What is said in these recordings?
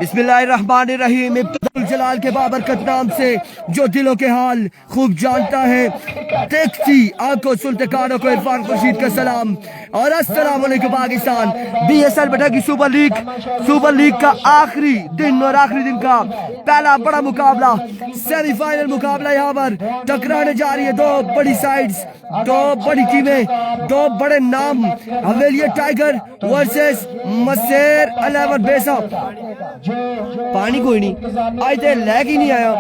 बिस्मिल्लाहिर्रहमानिर्रहीम। इब्तिदाउल जलाल के बाबरकत नाम से जो दिलों के हाल खूब जानता है, देखती आंखों सुनते कानों को इरफान खुर्शीद का सलाम और अस्सलाम वालेकुम पाकिस्तान। BSL बैठकी सुपर लीग का आखिरी दिन और आखिरी दिन का पहला बड़ा मुकाबला, सेमीफाइनल मुकाबला यहाँ पर टकराने जा रही है। दो बड़ी साइड्स, दो बड़ी टीमें, दो बड़े नाम, हवेलिया टाइगर वर्सेस मसेर 11 बेसा। पानी कोई नहीं आज तो लैग ही नहीं आया।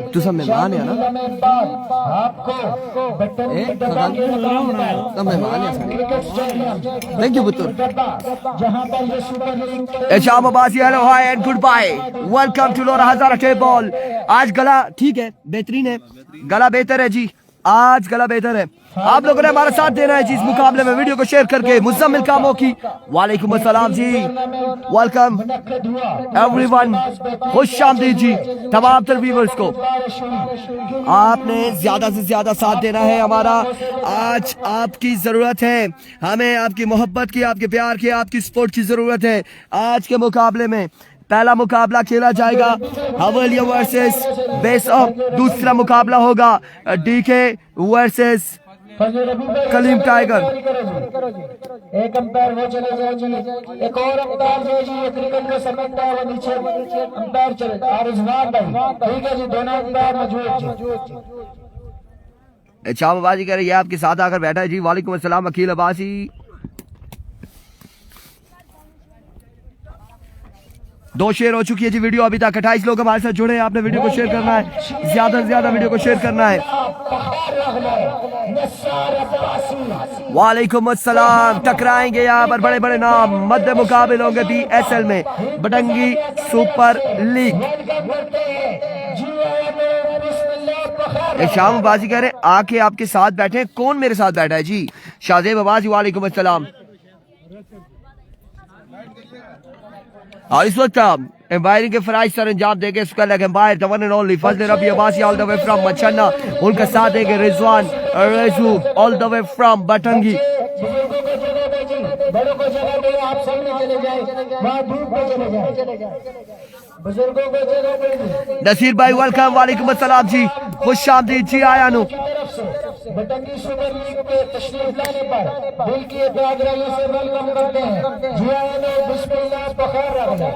तू सब मेहमान है ना, मेहमान है। थैंक यू पुत्र। Sham Abbasi, hello hi and good bye, welcome to Lora Hazara table. आज गला ठीक है, बेहतरीन है, गला बेहतर है जी, आज गला बेहतर है। आप लोगों ने हमारा साथ देना है जी इस मुकाबले में, वीडियो को शेयर करके। मुज़म्मिल कामों की वालेकुम अस्सलाम जी, वेलकम एवरीवन, खुश आमदीद जी तमाम व्यूअर्स को। आपने ज्यादा से ज्यादा साथ देना है हमारा, आज आपकी जरूरत है हमें, आपकी मोहब्बत की, आपके प्यार की, आपकी सपोर्ट की जरूरत है। आज के मुकाबले में पहला मुकाबला खेला जाएगा हवेलिया वर्सेस बेसअप, दूसरा मुकाबला होगा DK वर्सेस कलीम टाइगर। एक अंपायर वो चले जाए, एक और अंपायर जो जी ये क्रिकेट को समझता है वो नीचे अंपायर चले और रिजवान भाई, ठीक है जी, दोनों अंपायर मौजूद। चाबाजी कह रही है आपके साथ आकर बैठा है जी, वालेकुम अस्सलाम अकील अब्बासी। दो शेयर हो चुकी है जी वीडियो अभी तक, 28 लोग हमारे साथ जुड़े हैं। आपने वीडियो को शेयर करना है, ज्यादा से ज्यादा वीडियो को शेयर करना है। वालेकुम अस्सलाम। टकराएंगे यहाँ पर बड़े बड़े नाम, मध्य मुकाबले होंगे BSL में बटंगी सुपर लीग। शाम बाजी कह रहे आके आपके साथ बैठे, कौन मेरे साथ बैठा है जी? शाहजेब अब्बासी, वालेकुम अस्सलाम। और इस वक्त एम्पायरिंग के फराइज सर अंजाम देंगे umpire the one and only Fazal Rabi Abbasi all the way from Machanna, उनका साथ देंगे Rizwan Rezu all the way from Batangi. Naseer भाई वेलकम, वालेकुम अस्सलाम जी, खुश आमदीद जी। आया नु बटंगी सुपर लीग पे तशरीफ लाने पर दिल की एतराज़ियों से वेलकम करते हैं जी। आया नु बिस्मिल्लाह बखैर रखना।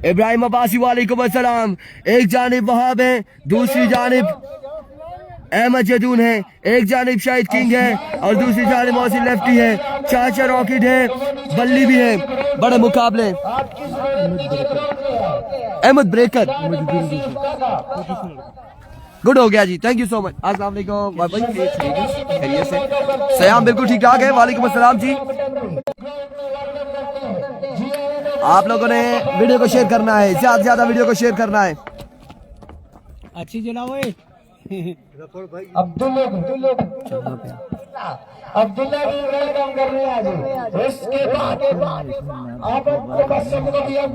इब्राहिम अब्बासी वालेकुम अस्सलाम। एक जानिब वहाब है, दूसरी जानिब अहमद जदून है, एक जानिब शाहिद किंग है और दूसरी जानिब मोहसिन लेफ्टी है, चाचा रॉकेट है, बल्ली भी है। बड़े मुकाबले, अहमद ब्रेकर गुड हो गया जी, थैंक यू सो मच। अस्सलाम वालेकुम, खैरियत से? सयाम बिल्कुल ठीक ठाक है, वालेकुम अस्सलाम जी। आप लोगों ने वीडियो को शेयर करना है, ज्यादा से ज्यादा वीडियो को शेयर करना है। अच्छी जनाब अब्दुल्ला भी वेलकम कर रहे हैं। इसके बाद आप सबको भी हम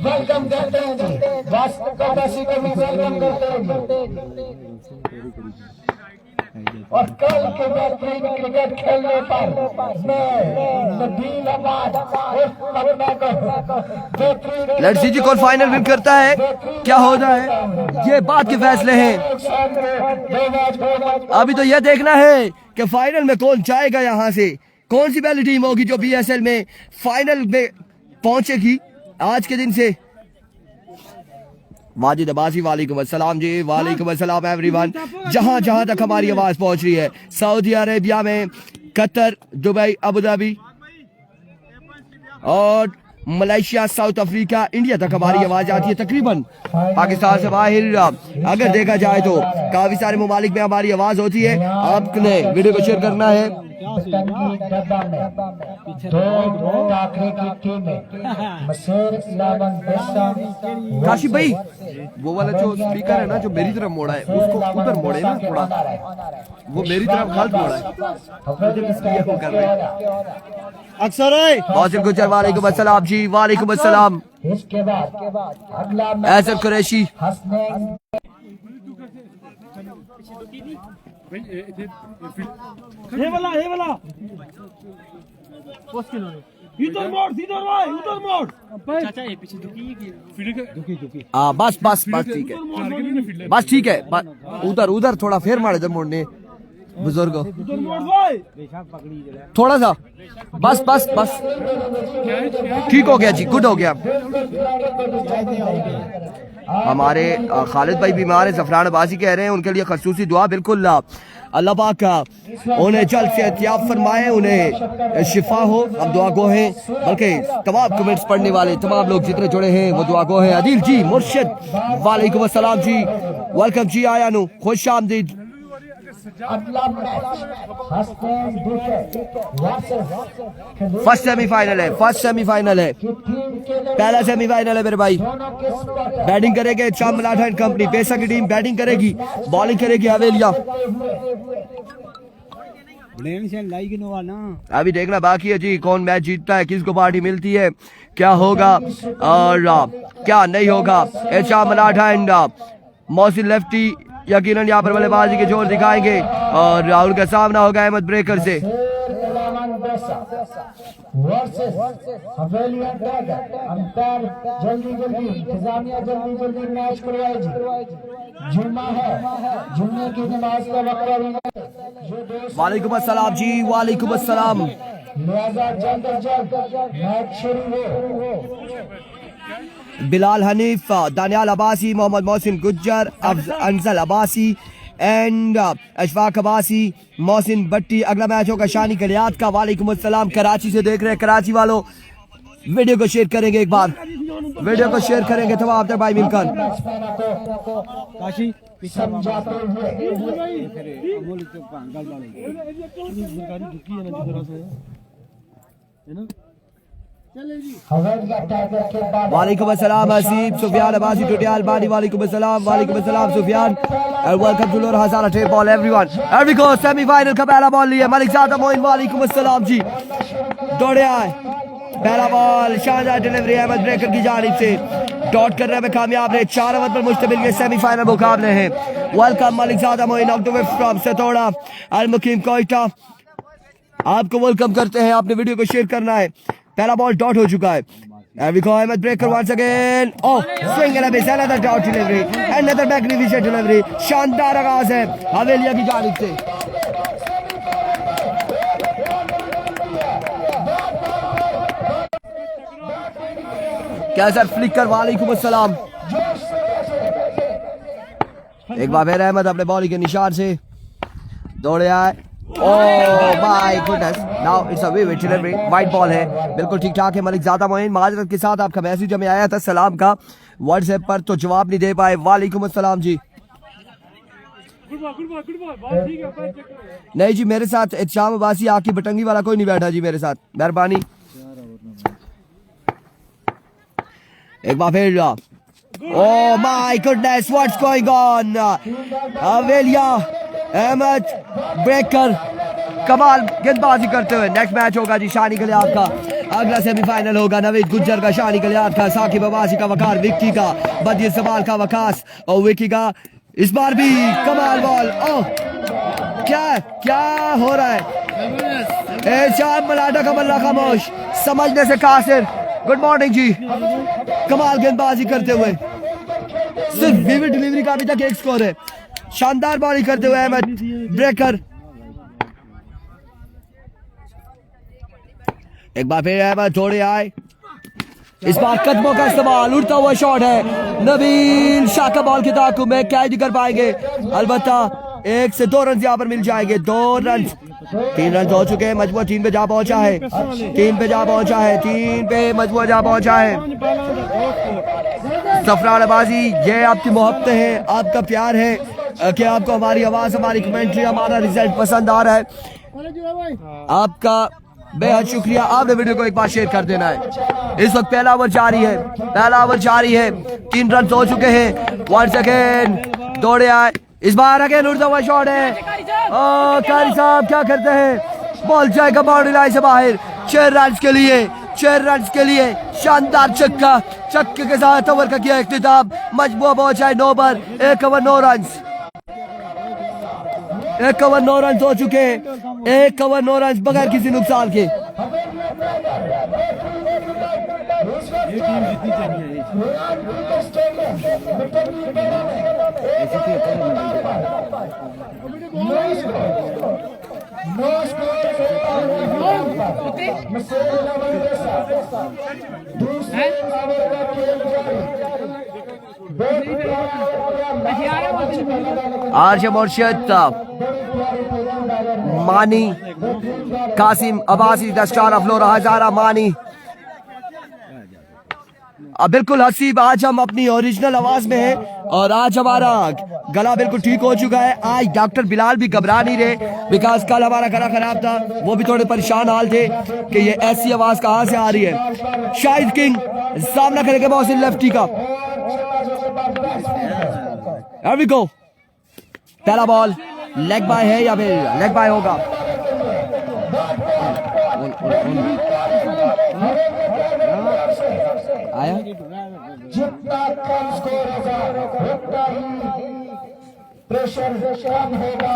वेलकम करते हैं जी, वास्तासी को भी वेलकम करते हैं। और कल के बेहतरीन क्रिकेट खेलने पर मैं नबील आबाद लेट्स सी जी कौन फाइनल विन करता है, क्या होता है, ये बात के फैसले हैं। अभी तो यह देखना है कि फाइनल में कौन जाएगा, यहाँ से कौन सी पहली टीम होगी जो BSL में फाइनल में पहुंचेगी आज के दिन से। वाजिद अब्बासी वालेकुम अस्सलाम जी, वालेकुम अस्सलाम एवरीवन। जहां जहां तक हमारी आवाज पहुंच रही है, सऊदी अरेबिया में, कतर, दुबई, अबू धाबी और मलेशिया, साउथ अफ्रीका, इंडिया तक हमारी आवाज आती है। तकरीबन पाकिस्तान से बाहर अगर देखा जाए तो काफी सारे ममालिक में हमारी आवाज होती है। आपने वीडियो को शेयर करना है, की डब्बा में दो आखिरी की टीमें मसूर 11 बेसा काशी भाई वो वाला जो स्पीकर है ना जो मेरी तरफ मोड़ा है उसको ऊपर मोड़े ना थोड़ा, वो मेरी तरफ गलत मोड़ा है। वो कर रहे हैं अक्सर है मौसिन गुज्जर वालेकुम अस्सलाम जी। वालेकुम अस्सलाम। इसके बाद अगला ऐसर कुरैशी हसनैन ये वाला इधर मोड़ भाई उधर मोड़ चाचा ये पीछे दुखी बस बस बस ठीक है, बस ठीक है, उधर उधर थोड़ा फेर मारे थे मोड़ने बुजुर्ग उधर मोड़ भाई थोड़ा सा, बस बस बस ठीक हो गया जी, गुड हो गया। हमारे खालिद भाई बीमार है, जफरान अब्बासी कह रहे हैं उनके लिए खसूसी दुआ। बिल्कुल अल्लाह पाक उन्हें जल्द से एहतियात फरमाए, उन्हें शिफा हो। हम दुआ गो हैं, बल्कि तमाम कमेंट्स पढ़ने वाले तमाम लोग जितने जुड़े हैं वो दुआ गो हैं। अदील जी मुर्शिद वालेकुम अस्सलाम जी, वेलकम जी आया नु, खुश आमदीद। अगला मैच हसनैन फर्स्ट सेमीफाइनल है, फर्स्ट सेमीफाइनल है, पहला सेमीफाइनल है मेरे भाई। बैटिंग करेंगे शाम मलाठा एंड कंपनी, पेसा की टीम बैटिंग करेगी, बॉलिंग करेगी हवेलिया। अभी देखना बाकी है जी कौन मैच जीतता है, किसको पार्टी मिलती है, क्या होगा और क्या नहीं होगा। शाम मलाठा एंड मौसिन लेफ्टी यकीनन यहाँ पर बल्लेबाजी के जोर दिखाएंगे और राहुल का सामना होगा अहमद ब्रेकर से। जल्दी मैच करवाए जी, जुम्मा है, जुम्मे की नमाज का वक्त। वालेकुम अस्सलाम जी, वालेकुम अस्सलाम। लिहाजा जल्द मैच शुरू हो। बिलाल हनीफ, दानियाल अब्बासी, मोहम्मद मोहसिन गुज्जर, अफजल अब्बासी एंड अशफाक अब्बासी, मोहसिन भट्टी। अगला मैच होगा शानी कलियात का। वालेकुम अस्सलाम, कराची से देख रहे हैं। कराची वालों वीडियो को शेयर करेंगे, एक बार वीडियो को शेयर करेंगे तमाम भाई मिलकर। वालेकुम अस्सलाम हसीब, सुफियान अब्बासी, टुटियाल बानी। वालेकुम अस्सलाम, वालेकुम अस्सलाम Sufiyan and welcome to Lora Hazara tape ball everyone. Every को सेमीफाइनल का पहला बॉल लिया मलिक ज़ादा मोइन। वालेकुम अस्सलाम जी, दौड़े आए, पहला बॉल शानदार डिलीवरी अहमद ब्रेकर की जानिब से, डॉट करने में कामयाब रहे। 4 ओवर पर मुश्तमिल ये सेमीफाइनल मुकाबले हैं। Welcome Malik Zada Moin of the way from Satora Al Muqeem Quetta, आपको वेलकम करते हैं। आपने वीडियो को शेयर करना है। पहला बॉल डॉट हो चुका है। Ahmed breaker once again, oh swing and a miss, another dot delivery, another magnificent delivery। शानदार आगाज है हवेलिया की जानिब से। क्या सर फ्लिकर, वालेकुम अस्सलाम। एक बार फिर अहमद अपने बॉलिंग के निशान से दौड़े आए। Oh my goodness, now it's a vivid delivery, white ball है, बिल्कुल ठीक ठाक है। मलिक ज़ादा मोइन, माजरत के साथ आपका मैसेज हमें आया था सलाम का व्हाट्सएप पर, तो जवाब नहीं दे पाए। वालेकुम अस्सलाम जी। नहीं जी मेरे साथ शाम अब्बासी आकी बटंगी वाला कोई नहीं बैठा जी मेरे साथ, मेहरबानी। एक बार फिर Oh my goodness, what's going on? Havelian Ahmed breaker कमाल गेंदबाजी करते हुए। नेक्स्ट मैच होगा जी शानी कलियात का। अगला सेमीफाइनल होगा नवीद गुज्जर का शानी कलियात का, साकिब अब्बासी का वकार, विक्की का बदिर सवाल का वकास और विक्की का इस बार भी कमाल बॉल। ओह क्या हो रहा है? शाम मलाठा का बल्ला खामोश, समझने से कासिर। गुड मॉर्निंग जी, कमाल गेंदबाजी करते हुए, सिर्फ विविड डिलीवरी का अभी तक एक स्कोर है। शानदार बॉलिंग करते हुए अहमद ब्रेकर। एक बार फिर अहमद थोड़े आए, इस बार कदमों का इस्तेमाल, उड़ता हुआ शॉट है। नबील शाह का बॉल के ताक़ुब में कैच कर पाएंगे, अलबत्ता 1 से 2 रन यहाँ पर मिल जाएंगे। 2 रन, 3 रन हो चुके हैं। मजबूर 3 पे जा पहुंचा है, 3 पे जा पहुंचा है, 3 पे मजबूर जा पहुंचा है। जफरान अब्बासी, ये आपकी मोहब्बतें हैं, आपका प्यार है कि आपको हमारी आवाज, हमारी कमेंट्री, हमारा रिजल्ट पसंद आ रहा है। आपका बेहद शुक्रिया, आपने वीडियो को एक बार शेयर कर देना है। इस वक्त पहला ओवर जारी है, पहला ओवर जारी है, 3 रन हो चुके हैं। 1 सेकेंड दौड़े आए, इस बार अगेन उड़ता हुआ शॉट है। कारी साहब क्या करते हैं, बॉल जाएगा बाउंड्री लाइन से बाहर। 6 रन के लिए, 6 रन के लिए शानदार छक्का, छक्के के साथ ओवर का किया इख्तिताम। मजबूआ पहुंचा है 9 पर, 1 ओवर 9 रन, 1 ओवर 9 रन हो चुके हैं, 1 ओवर 9 रन बगैर किसी नुकसान के। ये टीम जीतनी चाहिए। RJ Murshid, Mani, Qasim Abbasi, the star of Lora Hazara Mani. बिल्कुल हसीब, आज हम अपनी ओरिजिनल आवाज में हैं और आज हमारा गला बिल्कुल ठीक हो चुका है। आज डॉक्टर बिलाल भी घबरा नहीं रहे, बिकॉज कल हमारा गला खराब था, वो भी थोड़े परेशान हाल थे कि ये ऐसी आवाज कहां से आ रही है। शाहिद किंग सामना करेंगे मोहसिन लेफ्टी का। Here we go, पहला बॉल लेग बाय है या फिर लेग बाय होगा। आया जितना कम स्कोर होगा प्रेशर कम होगा।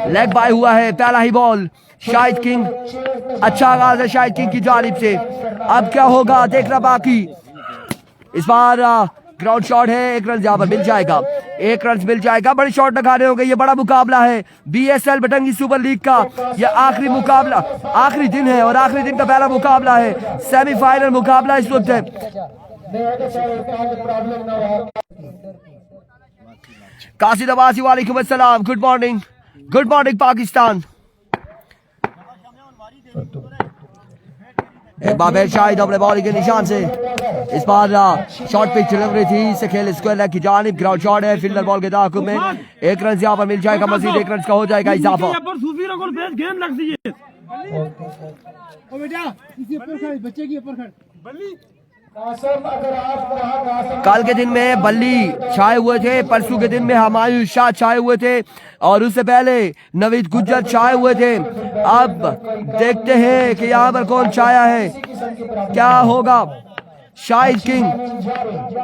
लेग बाय हुआ है, पहला ही बॉल शाहिद किंग। अच्छा आगाज है शाहिद किंग की जानिब से, अब क्या होगा देखना बाकी। इस बार ग्राउंड शॉट है, 1 रन यहाँ पर मिल जाएगा, 1 रन मिल जाएगा। बड़ी शॉट लगाने होंगे, ये बड़ा मुकाबला है BSL बटंगी सुपर लीग का। ये आखिरी मुकाबला, आखिरी दिन है और आखिरी दिन का पहला मुकाबला है, सेमीफाइनल मुकाबला इस वक्त है। कासिद अब्बासी वालेकुम अस्सलाम, good morning, good morning Pakistan. एक बार फिर शाहिद अपने बॉलिंग के निशान से, इस बार शॉर्ट पिच डिलीवरी थी, इसे खेल स्क्वायर लेग की जानिब। ग्राउंड शॉट है, फील्डर बॉल के ताक़ुब में 1 रन यहाँ पर मिल जाएगा, मजीद 1 रन का हो जाएगा इजाफा। कल के दिन में बल्ली छाए हुए थे, परसों के दिन में हुमायूं शाह छाए हुए थे और उससे पहले नवीद गुज्जर छाए हुए थे। अब देखते हैं कि यहाँ पर कौन छाया है, क्या होगा। शाहिद किंग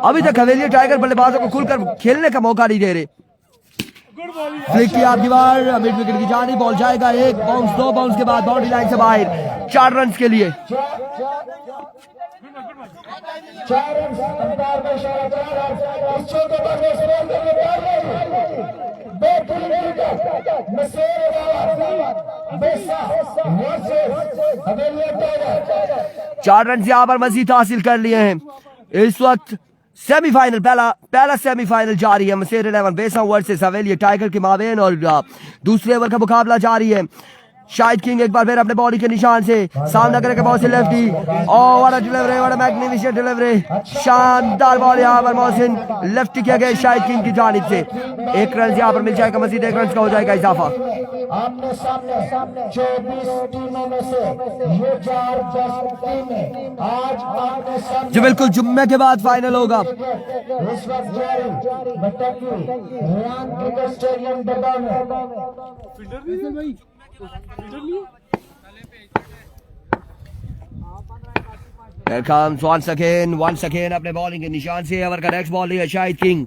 अभी तक हवेली टाइगर बल्लेबाजों को खुलकर खेलने का मौका नहीं दे रहे। फ्लिक की आप दीवार, मिड विकेट की जानी, बॉल जाएगा 1 बाउंस, 2 बाउंस के बाद बाउंड्री लाइन से बाहर। 4 रन के लिए। चार रन यहाँ पर मजीद हासिल कर लिए हैं। इस वक्त सेमीफाइनल, पहला सेमीफाइनल जारी है। मसेर 11 बेसा वर्सेस हवेली टाइगर के माबेन और दूसरे ओवर का मुकाबला जारी है। शाहिद किंग एक बार फिर अपने बॉडी के निशान से सामना करेंगे मोहसिन लेफ्टी। और what a delivery, what a magnificent delivery, शानदार बॉल यहाँ पर मोहसिन लेफ्टी किया गया शाहिद किंग की जानिब से। 1 रन यहाँ पर मिल जाएगा, मजीद 1 रन का हो जाएगा इजाफा। आमने सामने 24 टीमों में से ये 4 बेस्ट टीमें आज आमने सामने। जी बिल्कुल, जुम्मे के बाद फाइनल होगा। इस वक्त जारी बटकी रियान क्रिकेट स्टेडियम डब्बा में। Here comes once again अपने बॉलिंग के निशान से ओवर का नेक्स्ट बॉल है शाहिद किंग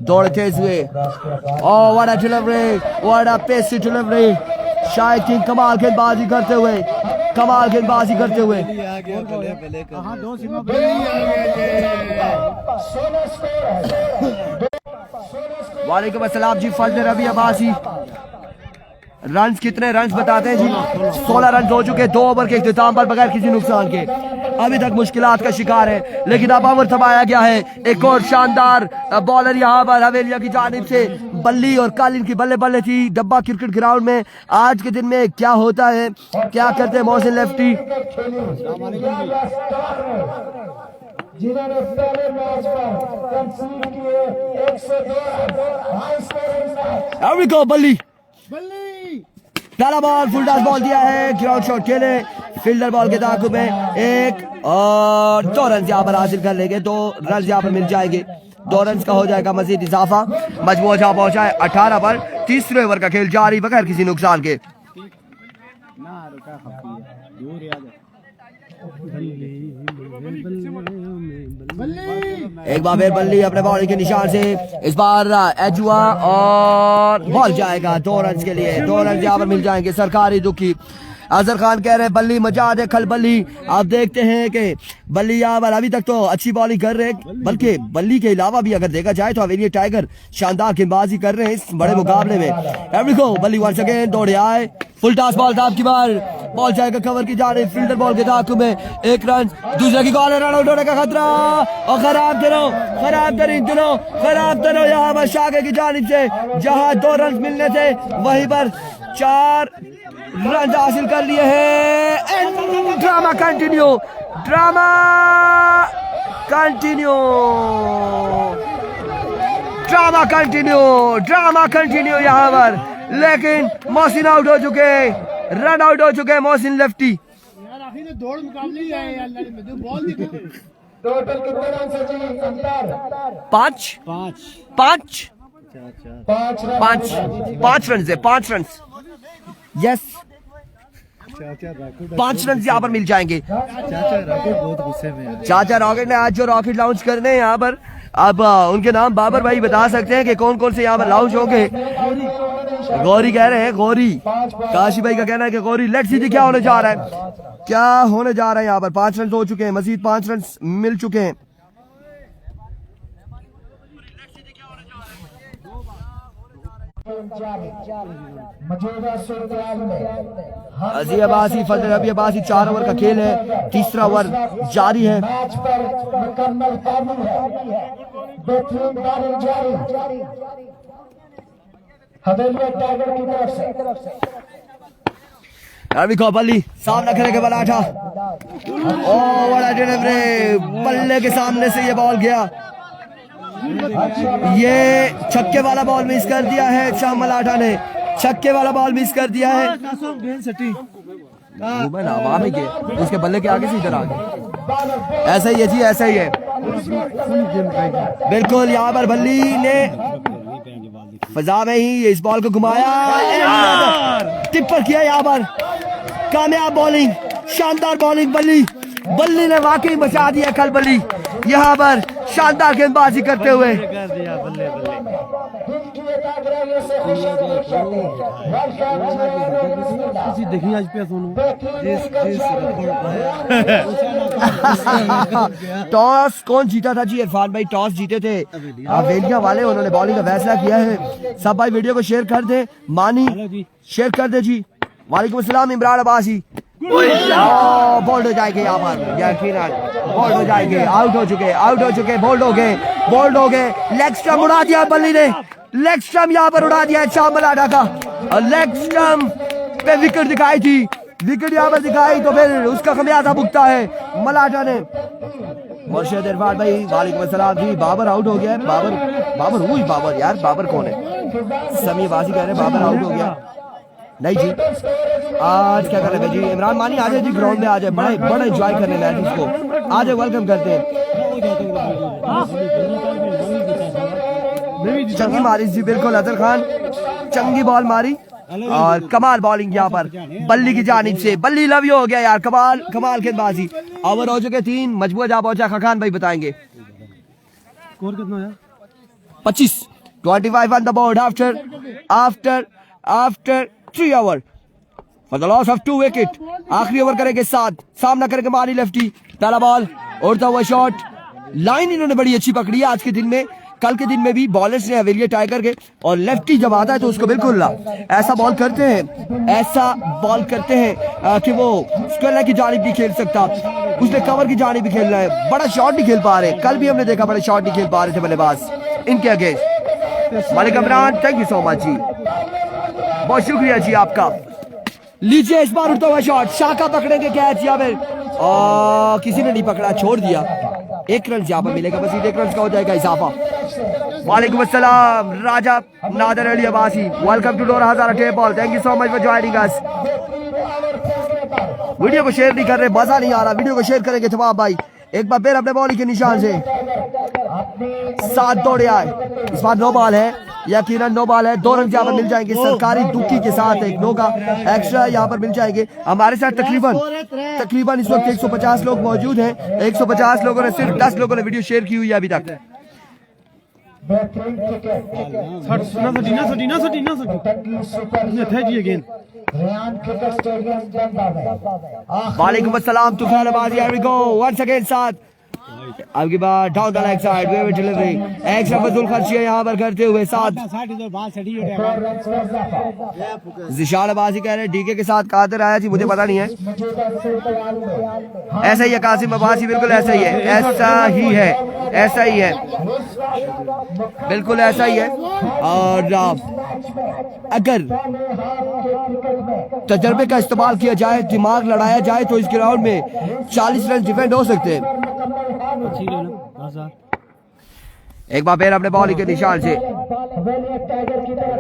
दौड़ते हुए। Oh what a delivery, what a pacy delivery. Shahid king कमाल गेंदबाजी करते हुए, कमाल गेंदबाजी करते हुए। वालेकुम अस्सलाम जी, फजल रबी अब्बासी। रन्स कितने रन्स बताते हैं जी? 16 रन हो चुके 2 ओवर के इख्तिताम पर बगैर किसी नुकसान के। अभी तक मुश्किलात का शिकार है, लेकिन अब ओवर थमाया गया है। एक और शानदार बॉलर यहाँ पर हवेलिया की जानिब से। बल्ली और कल इनकी बल्ले बल्ले थी डब्बा क्रिकेट ग्राउंड में। आज के दिन में क्या होता है, क्या करते हैं मोहसिन लेफ्टी। जिन्होंने पहले मैच पर कंसीड किए 102 Here we go, बल्ली पहला बॉल फुल टॉस बॉल दिया है, ग्राउंड शॉट खेले, फील्डर बॉल के ताक़ुब में एक और 2 रन यहाँ पर हासिल कर लेंगे, 2 रन यहाँ पर मिल जाएंगे, 2 रन का हो जाएगा मजीद इजाफा। मजमूआ जहाँ पहुंचा है 18 पर, तीसरे ओवर का खेल जारी बगैर किसी नुकसान के। एक बार फिर बल्ली अपने बॉडी के निशान से, इस बार एज हुआ और बॉल जाएगा 2 रन के लिए, 2 रन यहाँ पर मिल जाएंगे। सरकारी दुखी अजहर खान कह रहे हैं बल्ली मजा दे खल बल्ली। आप देखते हैं कि बल्ली यहाँ पर अभी तक तो अच्छी बॉलिंग कर रहे हैं, बल्कि बल्ली के अलावा भी अगर देखा जाए तो हवेली टाइगर शानदार गेंदबाजी कर रहे हैं इस बड़े मुकाबले में। एवरीगो बल्ली वंस अगेन दौड़े आए, फुल टॉस बॉल था आपकी बार, बॉल जाएगा कवर की जा रही, फील्डर बॉल के ताक़ुब में 1 रन, दूसरे की कॉल है, रन आउट होने का खतरा और खराब करो यहाँ पर शाके की जानिब से, जहां 2 रन मिलने थे वहीं पर 4 रन हासिल कर लिए हैं। एंड ड्रामा कंटिन्यू यहाँ पर, लेकिन मोहसिन आउट हो चुके, रन आउट हो चुके हैं मोहसिन लेफ्टी। दौड़ मुकाबले ही आए यार, बॉल दिखा। टोटल कितने रन से जी अंतर? 5 रन यस, 5 रन यहाँ पर मिल जाएंगे। चाचा रॉकेट ने आज जो रॉकेट लॉन्च करने हैं यहाँ पर, अब उनके नाम बाबर भाई बता सकते हैं कि कौन कौन से यहाँ पर लॉन्च होंगे। गौरी कह रहे हैं, गौरी काशी भाई का कहना है कि गौरी। लेट्स सी क्या होने जा रहा है यहाँ पर। 5 रन हो चुके हैं, मजीद 5 रन मिल चुके हैं। अजी अब्बासी फजल रबी अब्बासी 4 ओवर का खेल है, तीसरा ओवर जारी है। मैच पर मुकम्मल काबू है, बेहतरीन बॉलिंग जारी हवेली टाइगर की तरफ से। अभी को बल्ली सामना करेंगे बलाठा, ओ बड़ा डिलीवरी, बल्ले के सामने से ये बॉल गया, ये छक्के वाला बॉल मिस कर दिया है। शाम मलाठा ने छक्के वाला बॉल मिस कर दिया है। उसके बल्ले के आगे से इधर आ गए, ऐसा ही है जी, ऐसा ही है बिल्कुल। यहाँ पर बल्ली ने फजा में ही इस बॉल को घुमाया, टिप्पर किया, यहाँ पर कामयाब बॉलिंग, शानदार बॉलिंग बल्ली ने वाकई बचा दिया कल बल्ली, यहाँ पर शानदार गेंदबाजी करते हुए। टॉस कौन जीता था जी? इरफान भाई टॉस जीते थे हवेलिया वाले, उन्होंने बॉलिंग का फैसला किया है। सब भाई वीडियो को शेयर कर दे, मानी शेयर कर दे जी। वालेकुम अस्सलाम इमरान अब्बासी। बोल्ड हो जाएंगे यहाँ पर, यकीनन बोल्ड हो जाएंगे, आउट हो चुके, बोल्ड हो गए। लेग स्टंप उड़ा दिया बल्ली ने, लेग स्टंप यहाँ पर उड़ा दिया है शाम मलाठा का, और लेग स्टंप पे विकेट दिखाई थी, विकेट यहाँ पर दिखाई तो फिर उसका खमियाजा भुगता है मलाठा ने। मुर्शिद इरफान भाई वालेकुम अस्सलाम जी। बाबर आउट हो गया है, बाबर यार, बाबर कौन है? समी बाजी कह रहे हैं बाबर आउट हो गया। नहीं जी, आज क्या कर रहे हैं जी? इमरान मानी आ जाए जी, ग्राउंड में आ जाए, बड़ा एंजॉय करने लायक इसको आ जाए, वेलकम करते हैं। चंगी मारी जी, बिल्कुल अजहर खान चंगी बॉल मारी, और कमाल बॉलिंग यहाँ पर बल्ली की जानिब से। बल्ली लव यू हो गया यार, कमाल गेंदबाजी। ओवर हो चुके 3, मजबूत जा पहुंचा, खान भाई बताएंगे स्कोर कितना है? 25 on the board after 3 hours for the loss of 2 wicket। आखिरी ओवर करेंगे 7, सामना करेंगे मानी लेफ्टी। पहला बॉल उड़ता हुआ शॉट, लाइन इन्होंने बड़ी अच्छी पकड़ी है आज के दिन में, कल के दिन में भी बॉलर्स ने हवेलिया टाइगर के, और लेफ्टी जब आता है तो उसको बिल्कुल ऐसा बॉल करते हैं कि वो स्क्वायर की जानिब भी खेल सकता, उसने कवर की जानिब भी खेलना है, बड़ा शॉट नहीं खेल पा रहे। कल भी हमने देखा बड़े शॉट नहीं खेल पा रहे थे बल्लेबाज इनके against. Malik Imran thank you so much ji, बहुत शुक्रिया जी आपका। लीजिए इस बार उड़ता हुआ शॉट, शाका पकड़ेंगे कैच या फिर किसी ने नहीं पकड़ा, छोड़ दिया। 1 रन यहाँ पर मिलेगा, बस 1 रन का हो जाएगा इजाफा। वालेकुम अस्सलाम Raja Nadir Ali Abbasi, welcome to Lora Hazara tape ball, thank you so much for joining us. Video को शेयर नहीं कर रहे, मजा नहीं आ रहा, वीडियो को शेयर करेंगे तमाम भाई। एक बार फिर अपने बॉलिंग के निशान से 7 दौड़े आए, इस बार 9 बॉल है, यकीनन 9 बॉल है, 2 रन यहाँ पर मिल जाएंगे सरकारी दुक्की के साथ, एक 9 का एक्स्ट्रा यहाँ पर मिल जाएंगे। हमारे साथ तकरीबन इस वक्त 150 लोग मौजूद हैं, 150 लोगों ने सिर्फ 10 लोगों ने वीडियो शेयर की हुई है अभी तक। वालेकुम अस्सलाम Tufail Abbasi, here we go once again साथ आपकी बात down the leg side way delivery extra फजूल खर्चियां यहाँ पर करते हुए साथ जिशान अब्बासी कह रहे हैं डीके के साथ कादिर आया जी, मुझे पता नहीं है, ऐसा ही है कासिम अब्बासी, बिल्कुल ऐसा ही है, ऐसा ही है, ऐसा ही है, बिल्कुल ऐसा ही है। और अगर तजर्बे का इस्तेमाल किया जाए, दिमाग लड़ाया जाए तो इस ग्राउंड में 40 रन डिफेंड हो सकते हैं। एक बार फिर अपने बॉलिंग के निशान से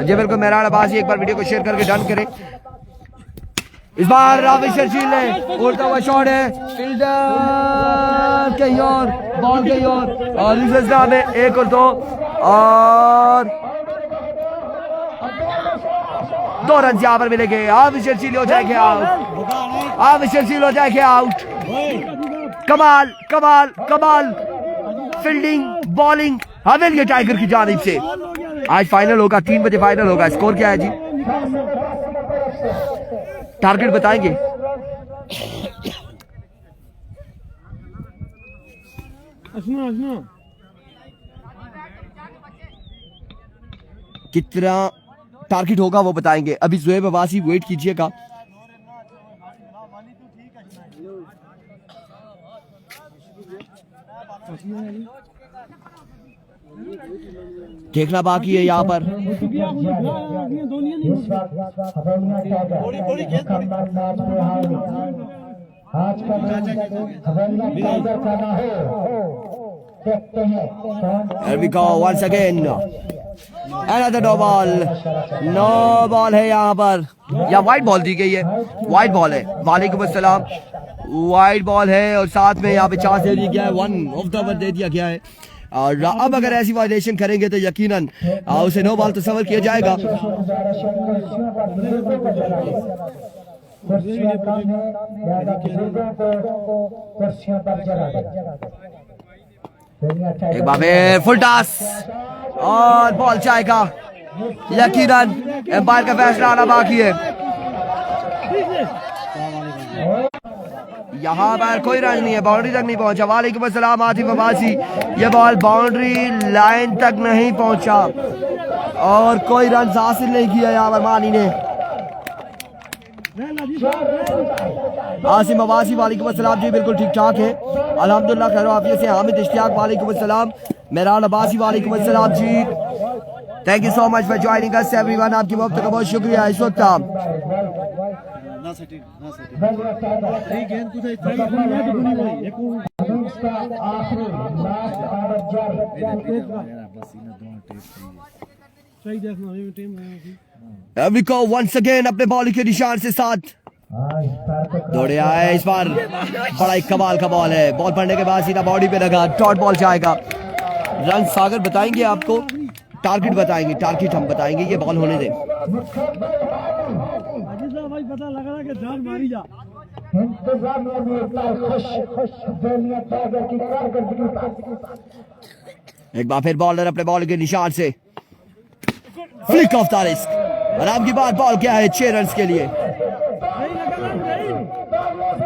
जी बिल्कुल मेहरान अब्बासी, एक बार वीडियो को शेयर करके डन करें। इस बार रावी शर्जील ने उड़ता हुआ शॉट है, फील्डर कहीं और, बॉल कहीं और इस में 1 और 2 और 2 रन यहाँ पर मिलेंगे। रावी शर्जील हो जाएंगे आउट, रावी शर्जील हो जाएंगे आउट। कमाल कमाल कमाल फील्डिंग बॉलिंग हवेली टाइगर की जानिब से। आज फाइनल होगा, 3 बजे फाइनल होगा। स्कोर क्या है जी, टारगेट बताएंगे? कितना टारगेट होगा वो बताएंगे। अभी ज़ुहैब अब्बासी वेट कीजिएगा। देखना बाकी है यहाँ पर। Here we go once again. Another no ball. No ball है यहाँ पर, या वाइड बॉल दी गई है, वाइड बॉल है। वालेकुम अस्सलाम, वाइड बॉल है और साथ में यहाँ पे चांस दे दिया गया है, 1 ऑफ द ओवर दे दिया गया है। और अब अगर ऐसी वायलेशन करेंगे तो यकीनन उसे नो बॉल तस्वर किया जाएगा। एक बार फुल टॉस और बॉल जाएगा, यकीनन एम्पायर का फैसला आना बाकी है। यहाँ पर कोई रन नहीं है, बाउंड्री तक नहीं पहुंचा। वालेकुम अस्सलाम आतिफ अब्बासी, ये बॉल बाउंड्री लाइन तक नहीं पहुंचा और कोई रन हासिल नहीं किया यहाँ पर मानी ने। आसिम अब्बासी वालेकुम अस्सलाम जी, बिल्कुल ठीक ठाक है अल्हम्दुलिल्लाह, खैर आफियत से। हामिद इश्तियाक वालेकुम अस्सलाम, मेहरान अब्बासी वालेकुम अस्सलाम ji, thank you so much for joining us everyone. आपकी वक्त का बहुत शुक्रिया। इस वक्त we go once again अपने बॉल के निशान से 7 दौड़े आए। इस बार बड़ा एक कमाल का बॉल है, बॉल पड़ने के बाद सीधा बॉडी पे लगा, डॉट बॉल जाएगा। रन सागर बताएंगे आपको, टारगेट बताएंगे, टारगेट हम बताएंगे, ये बॉल होने दें। पता लग रहा कि जान मारी जा। एक बार फिर बॉलर अपने बॉल के निशान से फ्लिक ऑफ द रिस्क, और आपकी बात बॉल क्या है 6 रन के लिए।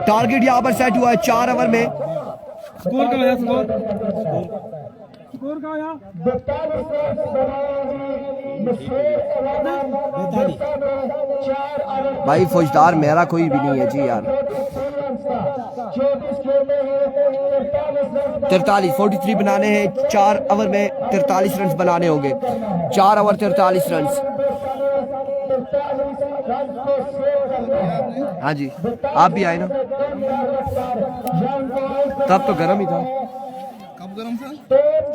टारगेट यहाँ पर सेट हुआ है 4 ओवर में। स्कोर का है, स्कोर का आया 42। भाई फौजदार मेरा कोई भी नहीं है जी यार। 43 बनाने हैं, 4 ओवर में 43 रन बनाने होंगे, 4 ओवर 43 रन। हाँ जी आप भी आए ना, तब तो गर्म ही था।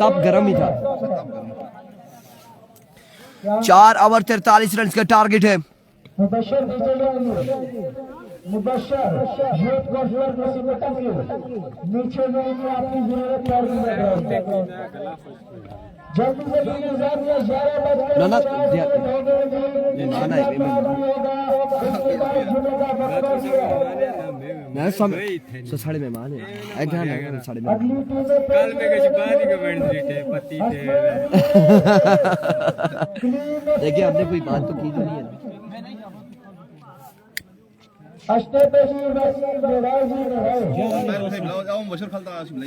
तब गर्म ही था। 4 ओवर 43 रन का टारगेट है। मुबशर यूथ काउंसलर नीचे में आपकी जरूरत जल्दी ना ना ना साढ़े मेहमान है साढ़े देखिए हमने कोई बात तो की तो नहीं है।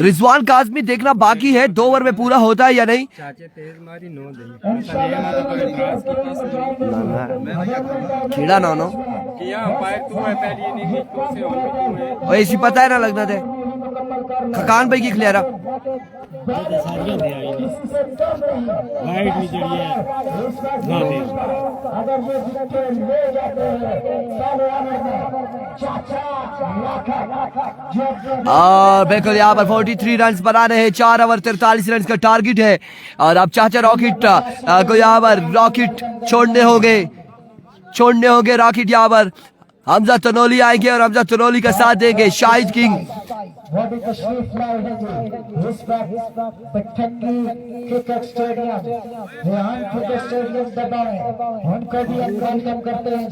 रिजवान काजमी देखना बाकी है 2 ओवर में पूरा होता है या नहीं। कीड़ा ना नो ऐसी पता है ना लगना थे खकान भाई की खिलारा और बिल्कुल यहाँ पर 43 रन बना रहे हैं। 4 ओवर 43 रन का टारगेट है और अब चाचा रॉकेट को यहाँ पर रॉकेट छोड़ने होंगे रॉकेट यहाँ पर हमजा तनोली आएंगे और हमजा तनोली का साथ देंगे शाहिद किंग। उनको भी वेलकम करते हैं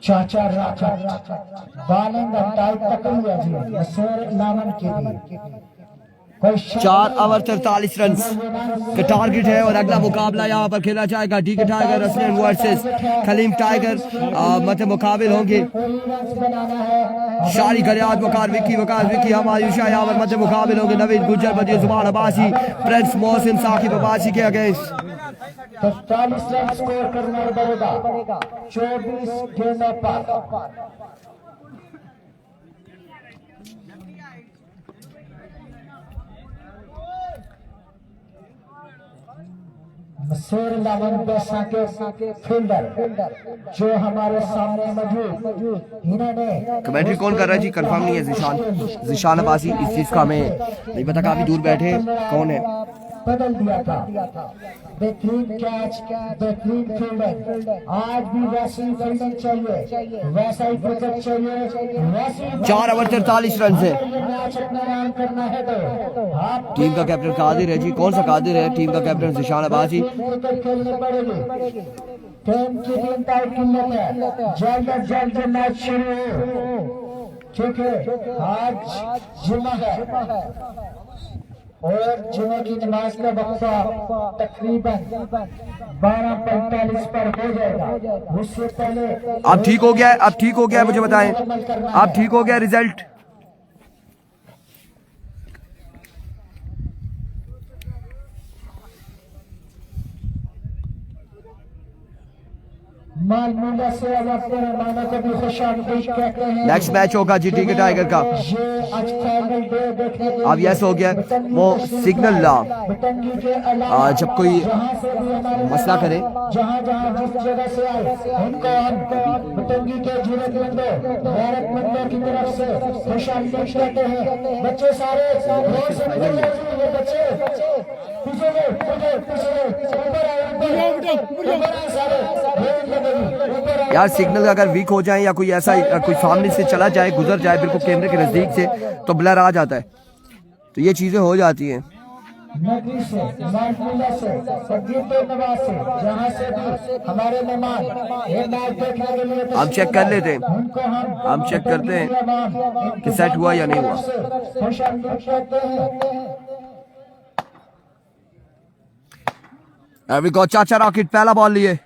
चाचा बालिंग टाइट पकड़ लिया जी सर लामन के भी 4 ओवर 43 रन का टारगेट है और अगला मुकाबला यहाँ पर खेला जाएगा डीके टाइगर असलैन वर्सेस खलीम टाइगर। मत मुकाबिल होंगे शारी गलियात वकार विक्की हमायूशा यहाँ पर मत मुकाबिल होंगे नवीन गुजर बदी जुबान अब्बासी प्रिंस मोहसिन साकिब अब्बासी के अगेंस्ट। 40 रन स्कोर करना पड़ेगा 24 गेंदों पर। मसूर लावन बेसा के फील्डर जो हमारे सामने मौजूद इन्होंने कमेंट्री कौन कर रहा है जी कंफर्म नहीं है। जिशान अब्बासी इस चीज का हमें नहीं पता काफी दूर बैठे कौन है। बदल दिया था बेहतरीन कैच बेहतरीन फील्डिंग आज भी वैसी फील्डिंग चाहिए वैसा ही क्रिकेट चाहिए वैसी 4 ओवर 43 रन से मैच अपना नाम करना है तो आप टीम का कैप्टन कादिर है जी। कौन सा कादिर है? टीम का कैप्टन जिशान अब्बासी। क्रिकेट खेलनी पड़ेगी टीम की टीम टाइट किल्लत है जल्द मैच शुरू हो क्योंकि आज जुम्मा है और जुमे की नमाज का वक्फा तकरीबन 12:45 पर हो जाएगा। उससे पहले अब ठीक हो गया है मुझे बताएं अब ठीक हो गया रिजल्ट। मालूम से अब अपने मेहमानों को भी खुशामदीद कहते हैं। नेक्स्ट मैच होगा जी टीके टाइगर का। अब यस हो गया वो सिग्नल ला जब कोई मसला करे जहाँ जिस जगह से आए उनको हम बटंगी के जरूरतमंदों गैरतमंदों की तरफ से खुशामदीद कहते हैं। बच्चे सारे यार सिग्नल अगर वीक हो जाए या कोई ऐसा कोई सामने से चला जाए गुजर जाए बिल्कुल कैमरे के नजदीक से तो ब्लर आ जाता है। तो ये चीजें हो जाती हैं। हमारे मेहमान हम चेक कर लेते हैं हम चेक करते हैं कि सेट हुआ या नहीं हुआ। चाचा रॉकेट पहला बॉल लिए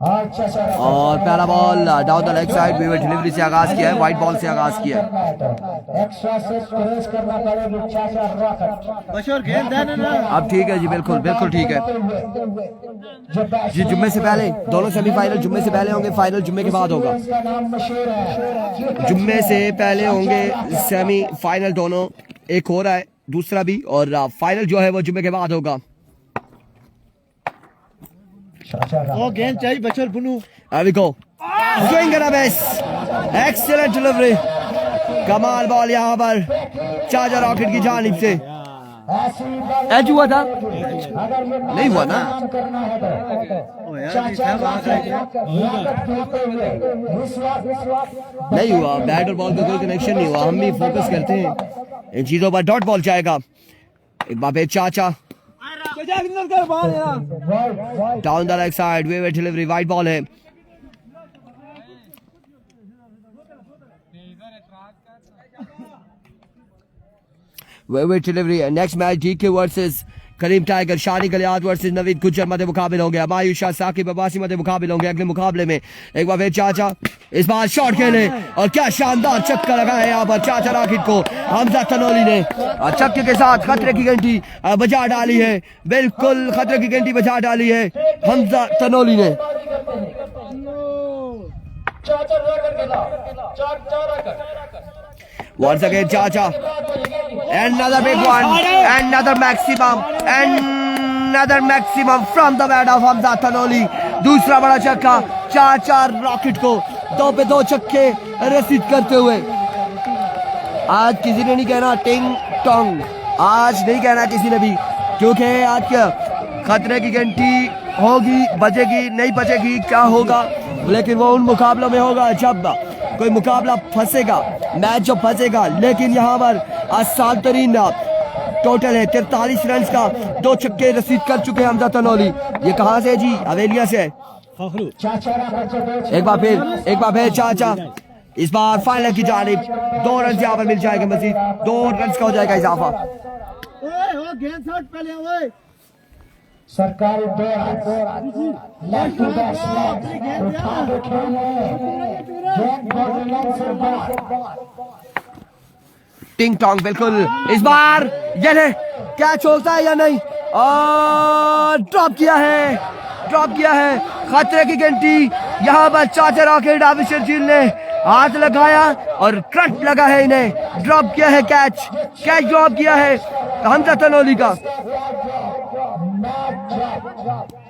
और पहला ball down the leg side विवर डिलीवरी से आगाज किया है व्हाइट बॉल से आगाज किया है। अब ठीक है जी बिल्कुल ठीक है जी। जुम्मे से पहले दोनों सेमीफाइनल जुम्मे से पहले होंगे फाइनल जुम्मे के बाद होगा। जुम्मे से पहले होंगे सेमीफाइनल दोनों एक हो रहा है दूसरा भी, और फाइनल जो है वो जुम्मे के बाद होगा। ओ गेंद चाहिए बचल बुनू। There we go. Swing and a miss. Excellent delivery. कमाल बॉल यहाँ पर चाचा रॉकेट की जानिब से। एज हुआ था? नहीं हुआ ना? नहीं हुआ, बैट और बॉल का कोई कनेक्शन नहीं हुआ। हम भी फोकस करते हैं इन चीजों पर। डॉट बॉल जाएगा एक बार फिर चाचा down the leg side, way delivery, wide ball है। Wide delivery. Next match DK versus Karim tiger, Shani Galiyat versus Naveed Gujjar मध्य मुकाबले होंगे। मायूस शाह साकिब अब्बासी मध्य मुकाबले होंगे अगले मुकाबले में। एक बार फिर चाचा इस बार शॉट खेले और क्या शानदार छक्का लगा है यहाँ पर चाचा राकिब को हमजा तनोली ने। छक्के के साथ खतरे की घंटी बजा डाली है, बिल्कुल खतरे की घंटी बजा डाली है हमजा तनोली ने। Once again Chacha, another big one, another maximum from the bat of Hamza Tanoli। दूसरा बड़ा छक्का चाचा रॉकेट को 2 पे 2 छक्के रसीद करते हुए। आज किसी ने नहीं कहना टिंग टोंग, आज नहीं कहना किसी ने भी, क्योंकि आज क्या खतरे की घंटी होगी, बजेगी नहीं बजेगी क्या होगा, लेकिन वो उन मुकाबलों में होगा जब कोई मुकाबला फंसेगा, मैच जो फंसेगा। लेकिन यहाँ पर आसान तरीन टोटल है 43 रन का 2 छक्के रसीद कर चुके हैं हमजा तनोली। ये कहाँ से जी? हवेलिया से। एक बार फिर चाचा इस बार फाइनल की जानिब 2 रन यहाँ पर मिल जाएंगे, मजीद 2 रन का हो जाएगा इजाफा। सरकारी लेफ्ट टू बैट्समैन उठा के खेले, गेंद बॉर्डर से बाहर। टिंग टोंग बिल्कुल। इस बार ये ले कैच होता है या नहीं, और ड्रॉप किया है खतरे की घंटी। यहाँ पर चाचा रॉकेट ऑफिसर जी ने हाथ लगाया और करंट लगा है, इन्हें ड्रॉप किया है, कैच ड्रॉप किया है हमजा तनोली का।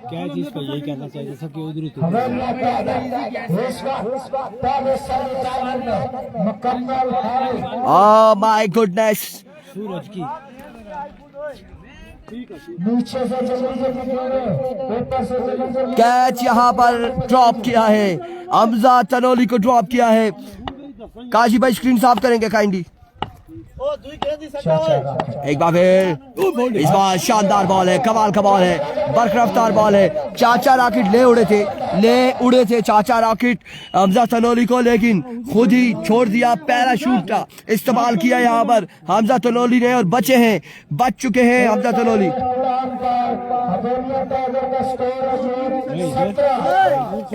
क्या चीज का यही कहना चाहिए सबके उधर ओह माय गुडनेस, सूरज की नीचे से ऊपर से कैच यहाँ पर ड्रॉप किया है, हमजा तनोली को ड्रॉप किया है। काजी भाई स्क्रीन साफ करेंगे काइंडली। एक बार फिर इस बार शानदार बॉल है, कमाल का बॉल है, बरकरफ्तार बॉल है। चाचा रॉकेट ले उड़े थे चाचा रॉकेट हमजा तनोली को, लेकिन खुद ही छोड़ दिया, पैराशूट का इस्तेमाल किया यहाँ पर हमजा तनोली ने और बच चुके हैं हमजा तनोली।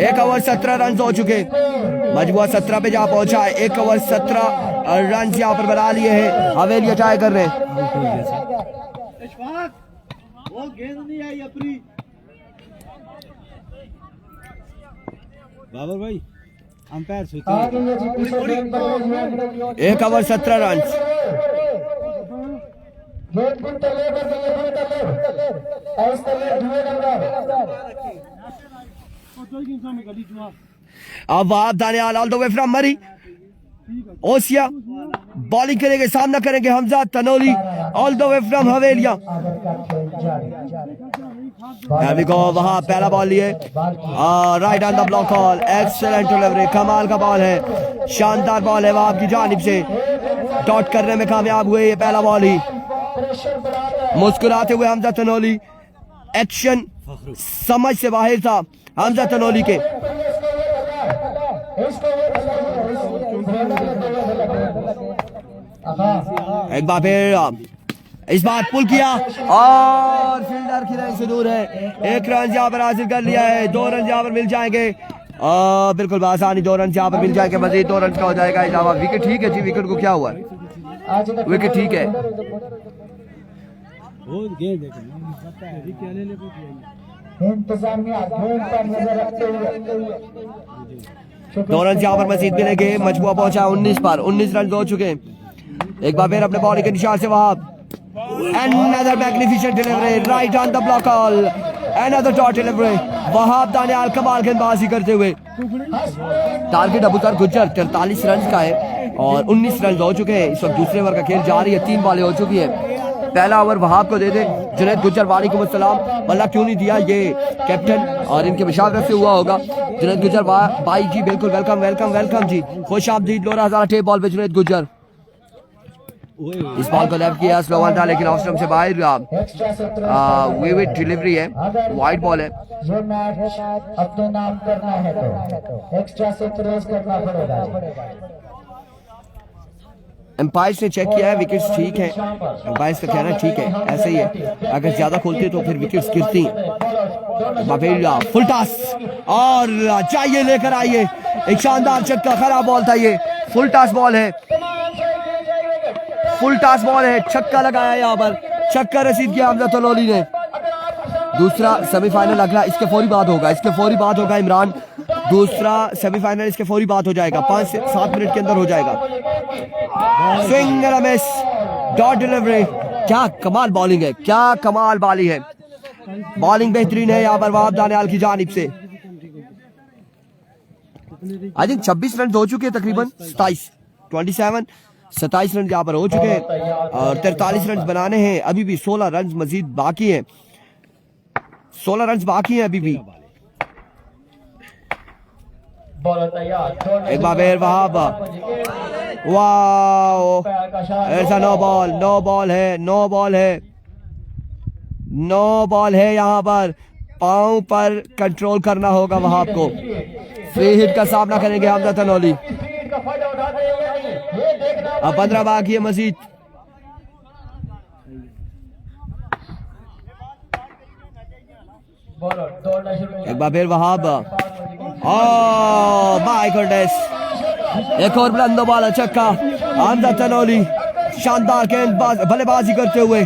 1 ओवर 17 रन हो चुके, मजबूर 17 पे जा पहुंचा है। 1 ओवर 17 रन यहाँ पर बना लिए हैं हवेलिया टाइगर ने। वो गेंद नहीं आई अपनी। बाबर भाई अंपायर 1 ओवर 17 रन। अब आप Daniyal all the way from Murree Osia bowling करेंगे, सामना करेंगे Hamza Tanoli all the way from Havelian. वहां पहला बॉल लिए right on the block ball, excellent delivery, कमाल का बॉल है, शानदार बॉल है, वहां आपकी जानिब से डॉट करने में कामयाब हुए। ये पहला बॉल ही मुस्कुराते हुए हमजा तनोली, एक्शन समझ से बाहर था हमजा तनोली के। एक बार फिर इस बार पुल किया और फील्डर की लाइन से दूर है। 1 रन यहाँ पर हासिल कर लिया है, 2 रन यहाँ पर मिल जाएंगे, बिल्कुल आसानी 2 रन यहाँ पर मिल जाएंगे, मजीद 2 रन का हो जाएगा इजाफा। विकेट ठीक है जी, विकेट को क्या हुआ, विकेट ठीक है। इंतजामिया गेंद पर नजर रखते हुए 2 रन यहाँ पर मजीद मिलेंगे। मजबूआ पहुंचा 19 पर, 19 रन हो चुके। एक बार फिर अपने बॉलिंग के निशान से वहां Another magnificent delivery right on the block all. Another shot delivery. Wahab Daniyal कमाल गेंदबाजी करते हुए टारगेट अबूतर गुज्जर 43 रन का है और 19 रन हो चुके हैं। इस वक्त दूसरे ओवर का खेल जारी है, 3 बॉलें हो चुकी है। पहला ओवर वहाब को दे दे जुनैद गुज्जर, वालेकुम अस्सलाम। वल्ला क्यों नहीं दिया, ये कैप्टन और इनके मुशावरत से हुआ होगा। जुनैद गुज्जर भाई जी बिल्कुल वेलकम वेलकम वेलकम जी, खुश आमदीद। लोरा हजारा टेप बॉल पे जुनैद गुज्जर, इस बॉल को लेफ्ट किया स्लो वन था लेकिन ऑफ स्टंप से बाहर। विविड डिलीवरी है, वाइड बॉल है। ये मैच अपने नाम करना है तो एक्स्ट्रा से क्रेज करना पड़ेगा। एम्पायर्स ने चेक किया है, विकेट्स ठीक है। एम्पायर्स का कहना ठीक है, ऐसे ही है। अगर ज्यादा खोलते तो फिर विकेट्स गिरती। फुल टॉस और चाहिए लेकर आइए, एक शानदार छक्का, खराब बॉल था ये। फुल टॉस बॉल है, फुल टॉस बॉल है, छक्का लगाया यहाँ पर, छक्का रसीद किया हमजा तलोली ने। दूसरा सेमीफाइनल अगला इसके फौरी बाद होगा, इसके फौरी बाद होगा इमरान। दूसरा सेमीफाइनल इसके फौरी बाद हो जाएगा, 5 से 7 मिनट के अंदर हो जाएगा। Swing and miss, dot delivery. क्या कमाल बॉलिंग है, क्या कमाल बॉलिंग है, बॉलिंग बेहतरीन है यहाँ पर वहाब दानियाल की जानिब से। आई थिंक 26 रन हो चुके हैं तकरीबन, 27 रन यहाँ पर हो चुके हैं और 43 रन बनाने हैं। अभी भी 16 रन मजीद बाकी हैं, 16 रन बाकी हैं अभी भी। एक बार फिर वहाब, वाओ, ऐसा नो बॉल है, नो बॉल है यहाँ पर। पांव पर कंट्रोल करना होगा वहाब को। फ्री हिट का सामना करेंगे हमजा तनोली। अब 15 बाकी है मजीद। एक बार फिर वहाब, माय गॉडनेस, एक और बुलंद वाला छक्का। हमजा तनोली शानदार गेंदबाज बल्लेबाजी करते हुए,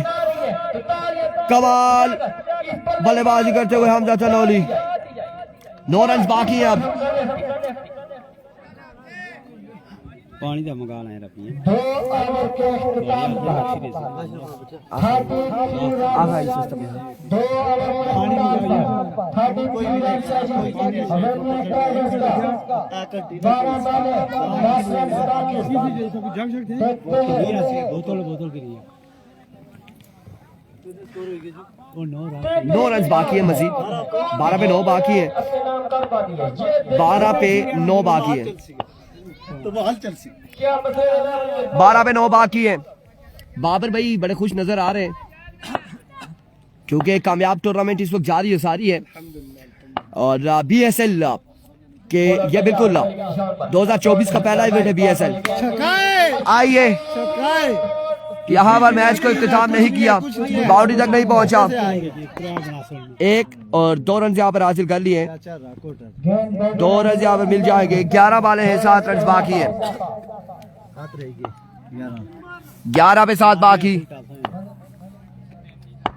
कमाल बल्लेबाजी करते हुए हमजा तनोली। 9 रन बाकी है अब। पानी का मंगा लाए रखिए। 2 ओवर के इख्तिताम पर 32 रन 2 ओवर पानी मंगा 32 रन से हमें टाइगर्स का 12 बॉलें 10 रन बोतल के लिए 9 रन बाकी है मजीद, 12 पे 9 बाकी है, 12 पे 9 बाकी है, 12 पे 9 बाकी है। बाबर भाई बड़े खुश नजर आ रहे हैं क्योंकि कामयाब टूर्नामेंट इस वक्त जारी सारी है और BSL के ये बिल्कुल 2024 का पहला इवेंट है BSL। आइए, यहाँ पर मैच को इख्तिताम नहीं किया, बाउंड्री तक नहीं पहुंचा। 1 और 2 रन यहाँ पर हासिल कर लिए, 2 रन यहाँ पर मिल जाएंगे। 11 बालें हैं, 7 रन बाकी है, 11 पे 7 बाकी।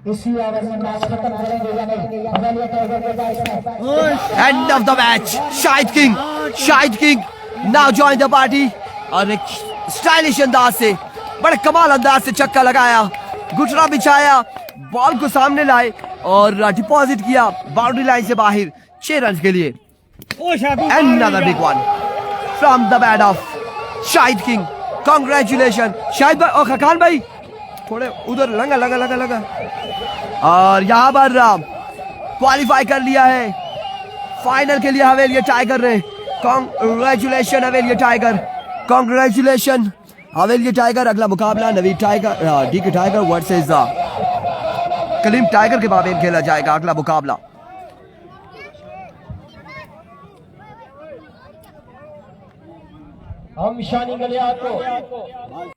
इसी ओवर में मैच खत्म करेंगे या नहीं? End of the match, Shahid king now join the party और एक स्टाइलिश अंदाज से, बड़े कमाल अंदाज से छक्का लगाया, घुटना बिछाया, बॉल को सामने लाए और डिपॉजिट किया बाउंड्री लाइन से बाहर 6 रन के लिए। Another big one from the bat of Shahid king. Congratulation Shahid भाई और खकान भाई, थोड़े उधर लगा और यहाँ पर क्वालिफाई कर लिया है फाइनल के लिए हवेली टाइगर ने। कांग्रेचुलेशन हवेली टाइगर, कांग्रेचुलेशन हवेली टाइगर। अगला मुकाबला Naveed tiger DK tiger versus Kaleem tiger के बाबेन खेला जाएगा अगला मुकाबला। हम शानी गलियात को